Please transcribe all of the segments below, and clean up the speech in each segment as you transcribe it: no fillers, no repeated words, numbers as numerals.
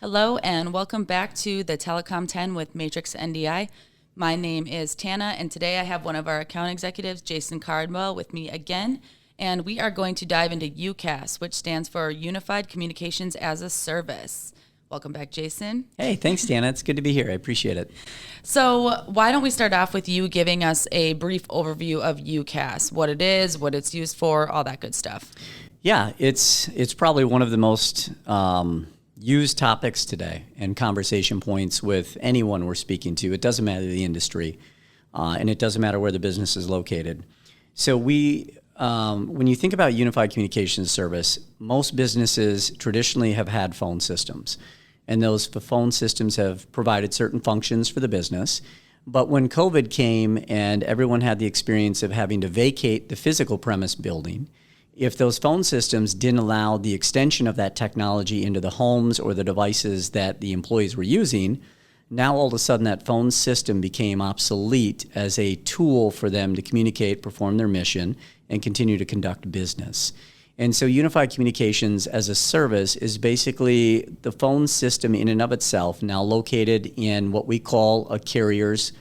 Hello and welcome back to the Telecom 10 with Matrix-NDI. My name is Tana, and today I have one of our account executives, Jason Cardwell, with me again. And we are going to dive into UCaaS, which stands for Unified Communications as a Service. Welcome back, Jason. Hey, thanks, Tana. It's good to be here. I appreciate it. So why don't we start off with you giving us a brief overview of UCaaS, what it is, what it's used for, all that good stuff. Yeah, it's probably one of the most used topics today and conversation points with anyone we're speaking to. It doesn't matter the industry, and it doesn't matter where the business is located. So when you think about unified communications service, most businesses traditionally have had phone systems, and those phone systems have provided certain functions for the business. But when COVID came and everyone had the experience of having to vacate the physical premise building, if those phone systems didn't allow the extension of that technology into the homes or the devices that the employees were using, now all of a sudden that phone system became obsolete as a tool for them to communicate, perform their mission, and continue to conduct business. And so unified communications as a service is basically the phone system in and of itself, now located in what we call a carrier's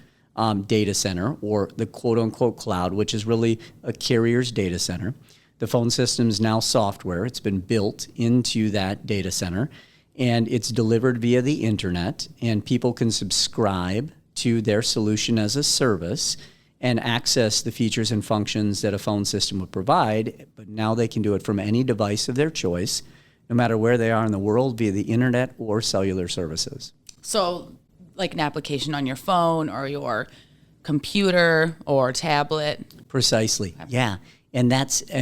data center, or the quote-unquote cloud, which is really a carrier's data center. The phone system is now software. It's been built into that data center, and it's delivered via the internet, and people can subscribe to their solution as a service and access the features and functions that a phone system would provide, but now they can do it from any device of their choice, no matter where they are in the world, via the internet or cellular services. So like an application on your phone or your computer or tablet? Precisely, yeah. And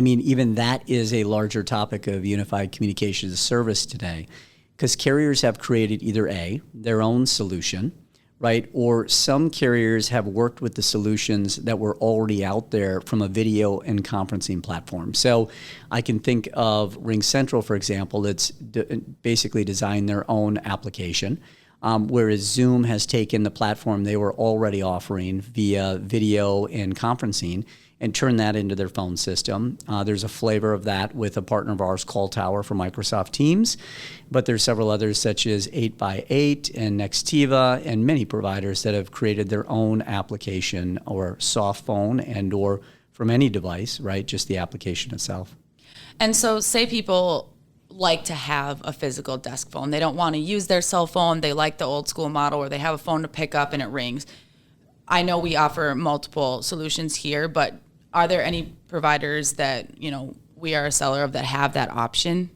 even that is a larger topic of unified communications as a service today, because carriers have created either their own solution, right? Or some carriers have worked with the solutions that were already out there from a video and conferencing platform. So I can think of RingCentral, for example, that's basically designed their own application, whereas Zoom has taken the platform they were already offering via video and conferencing and turn that into their phone system. There's a flavor of that with a partner of ours, Call Tower for Microsoft Teams, but there's several others such as 8x8 and Nextiva and many providers that have created their own application or soft phone and or from any device, right? Just the application itself. And so say people like to have a physical desk phone. They don't want to use their cell phone. They like the old school model where they have a phone to pick up and it rings. I know we offer multiple solutions here, but are there any providers that, we are a seller of that have that option?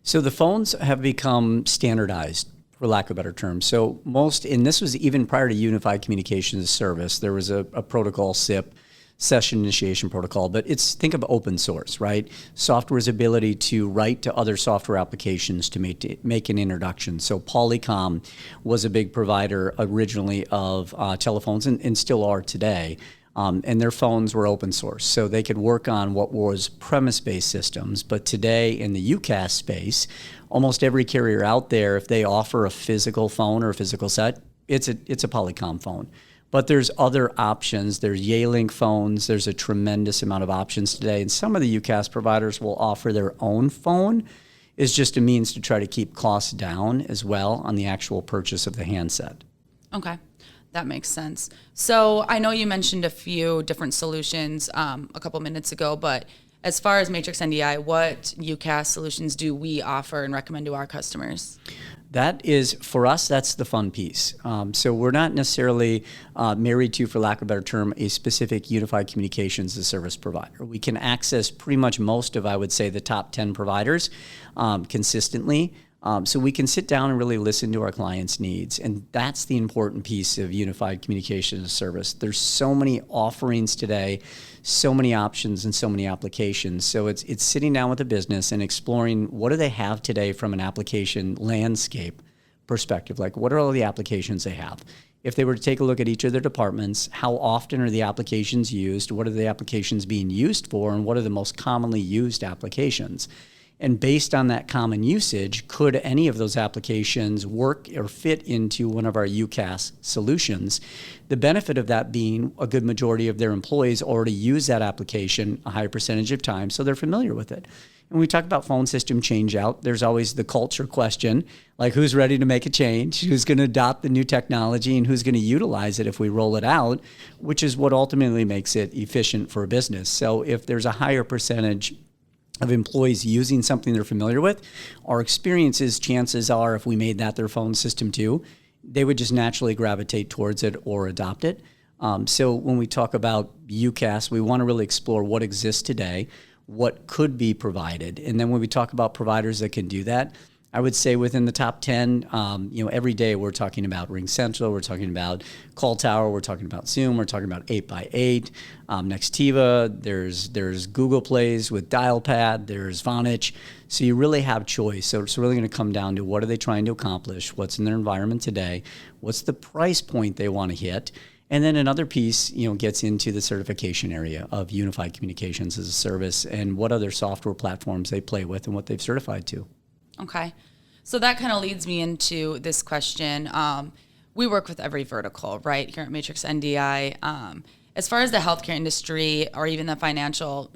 So the phones have become standardized, for lack of a better term. So and this was even prior to unified communications service, there was a protocol, SIP, session initiation protocol, but think of open source, right? Software's ability to write to other software applications to make an introduction. So Telecom was a big provider originally of telephones and still are today. And their phones were open source, so they could work on what was premise-based systems. But today in the UCaaS space, almost every carrier out there, if they offer a physical phone or a physical set, it's a Telecom phone. But there's other options. There's Yealink phones. There's a tremendous amount of options today. And some of the UCaaS providers will offer their own phone. It's just a means to try to keep costs down as well on the actual purchase of the handset. Okay. That makes sense. So I know you mentioned a few different solutions a couple minutes ago, but as far as Matrix-NDI, what UCaaS solutions do we offer and recommend to our customers? That is, for us, that's the fun piece. So we're not necessarily married to, for lack of a better term, a specific unified communications as a service provider. We can access pretty much most of, I would say, the top 10 providers consistently. So we can sit down and really listen to our clients' needs. And that's the important piece of unified communications as a service. There's so many offerings today, so many options and so many applications. So it's sitting down with the business and exploring what do they have today from an application landscape perspective. Like, what are all the applications they have? If they were to take a look at each of their departments, how often are the applications used? What are the applications being used for? And what are the most commonly used applications? And based on that common usage, could any of those applications work or fit into one of our UCaaS solutions? The benefit of that being a good majority of their employees already use that application a high percentage of time, so they're familiar with it. And when we talk about phone system change out, there's always the culture question, like who's ready to make a change, who's going to adopt the new technology, and who's going to utilize it if we roll it out, which is what ultimately makes it efficient for a business. So if there's a higher percentage of employees using something they're familiar with, our experiences, chances are, if we made that their phone system too, they would just naturally gravitate towards it or adopt it. So when we talk about UCaaS, we want to really explore what exists today, what could be provided. And then when we talk about providers that can do that, I would say within the top 10, every day we're talking about RingCentral, we're talking about Call Tower, we're talking about Zoom, we're talking about 8x8, Nextiva, there's Google Plays with Dialpad, there's Vonage. So you really have choice. So it's really going to come down to what are they trying to accomplish, what's in their environment today, what's the price point they want to hit. And then another piece, gets into the certification area of unified communications as a service and what other software platforms they play with and what they've certified to. Okay. So that kind of leads me into this question. We work with every vertical, right, here at Matrix-NDI. As far as the healthcare industry or even the financial,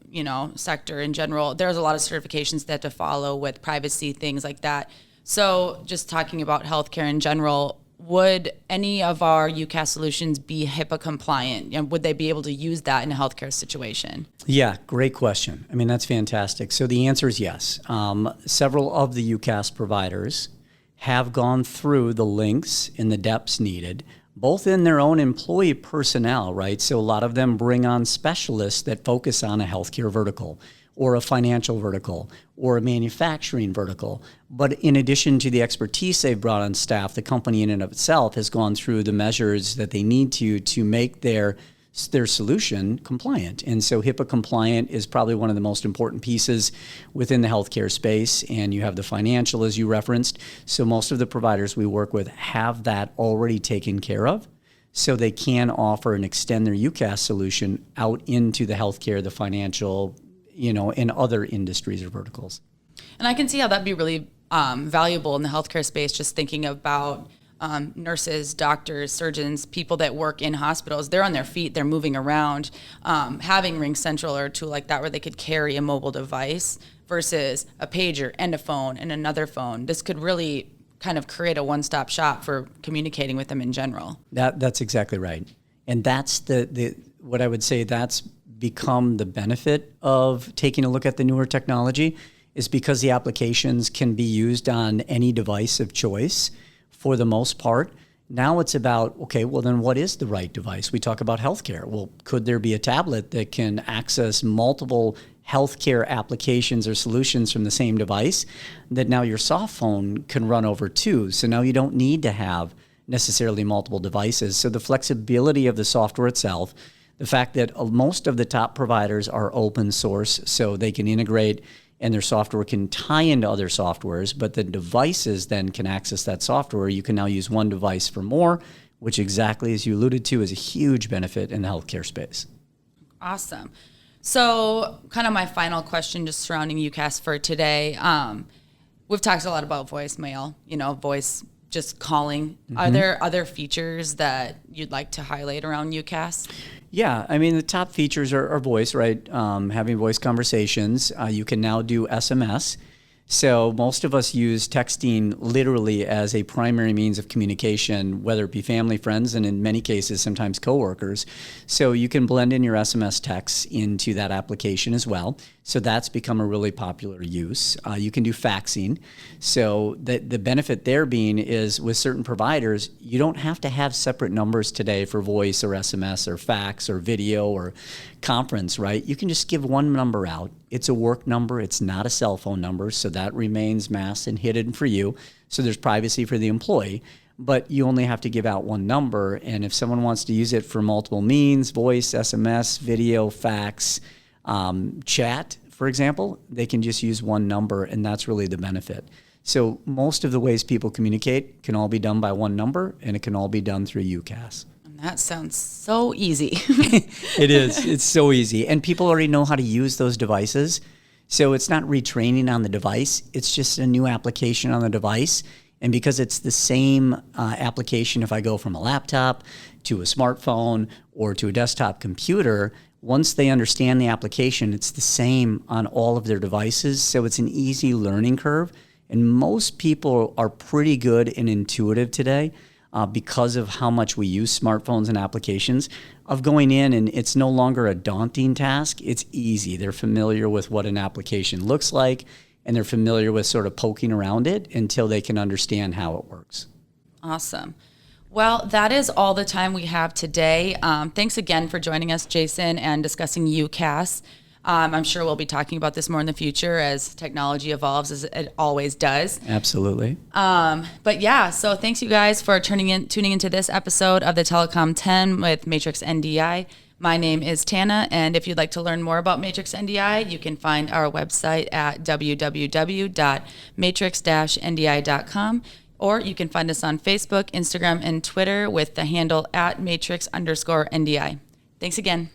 sector in general, there's a lot of certifications they have to follow with privacy, things like that. So just talking about healthcare in general, would any of our UCaaS solutions be HIPAA compliant? And would they be able to use that in a healthcare situation? Yeah, great question. I mean, that's fantastic. So the answer is yes. Several of the UCaaS providers have gone through the links and the depths needed, both in their own employee personnel, right? So a lot of them bring on specialists that focus on a healthcare vertical or a financial vertical or a manufacturing vertical. But in addition to the expertise they've brought on staff, the company in and of itself has gone through the measures that they need to make their solution compliant. And so HIPAA compliant is probably one of the most important pieces within the healthcare space. And you have the financial, as you referenced. So most of the providers we work with have that already taken care of, so they can offer and extend their UCaaS solution out into the healthcare, the financial, in other industries or verticals. And I can see how that'd be really valuable in the healthcare space, just thinking about nurses, doctors, surgeons, people that work in hospitals. They're on their feet, they're moving around. Having RingCentral or a tool like that where they could carry a mobile device versus a pager and a phone and another phone, this could really kind of create a one-stop shop for communicating with them in general. That's exactly right. And that's the what I would say that's become the benefit of taking a look at the newer technology, is because the applications can be used on any device of choice for the most part. Now it's about, okay, well then what is the right device? We talk about healthcare. Well, could there be a tablet that can access multiple healthcare applications or solutions from the same device that now your soft phone can run over too? So now you don't need to have necessarily multiple devices. So the flexibility of the software itself, the fact that most of the top providers are open source, so they can integrate and their software can tie into other softwares, but the devices then can access that software. You can now use one device for more, which exactly as you alluded to is a huge benefit in the healthcare space. Awesome. So kind of my final question just surrounding UCaaS for today. We've talked a lot about voicemail, voice just calling. Mm-hmm. Are there other features that you'd like to highlight around UCaaS? Yeah, I mean, the top features are voice, right? Having voice conversations. You can now do SMS. So most of us use texting literally as a primary means of communication, whether it be family, friends, and in many cases, sometimes coworkers. So you can blend in your SMS texts into that application as well. So that's become a really popular use. You can do faxing. So the benefit there being is with certain providers, you don't have to have separate numbers today for voice or SMS or fax or video or conference, right? You can just give one number out. It's a work number. It's not a cell phone number. So that remains masked and hidden for you. So there's privacy for the employee. But you only have to give out one number. And if someone wants to use it for multiple means, voice, SMS, video, fax, chat, for example, they can just use one number, and that's really the benefit. So most of the ways people communicate can all be done by one number, and it can all be done through UCaaS. And that sounds so easy. It is. It's so easy. And people already know how to use those devices. So it's not retraining on the device. It's just a new application on the device. And because it's the same application, if I go from a laptop to a smartphone or to a desktop computer, once they understand the application, it's the same on all of their devices. So it's an easy learning curve. And most people are pretty good and intuitive today because of how much we use smartphones and applications, of going in, and it's no longer a daunting task. It's easy. They're familiar with what an application looks like, and they're familiar with sort of poking around it until they can understand how it works. Awesome. Well, that is all the time we have today. Thanks again for joining us, Jason, and discussing UCaaS. I'm sure we'll be talking about this more in the future as technology evolves, as it always does. Absolutely. But yeah, so thanks you guys for tuning into this episode of the Telecom 10 with Matrix-NDI. My name is Tana, and if you'd like to learn more about Matrix-NDI, you can find our website at www.matrix-ndi.com, or you can find us on Facebook, Instagram, and Twitter with the handle at Matrix_NDI. Thanks again.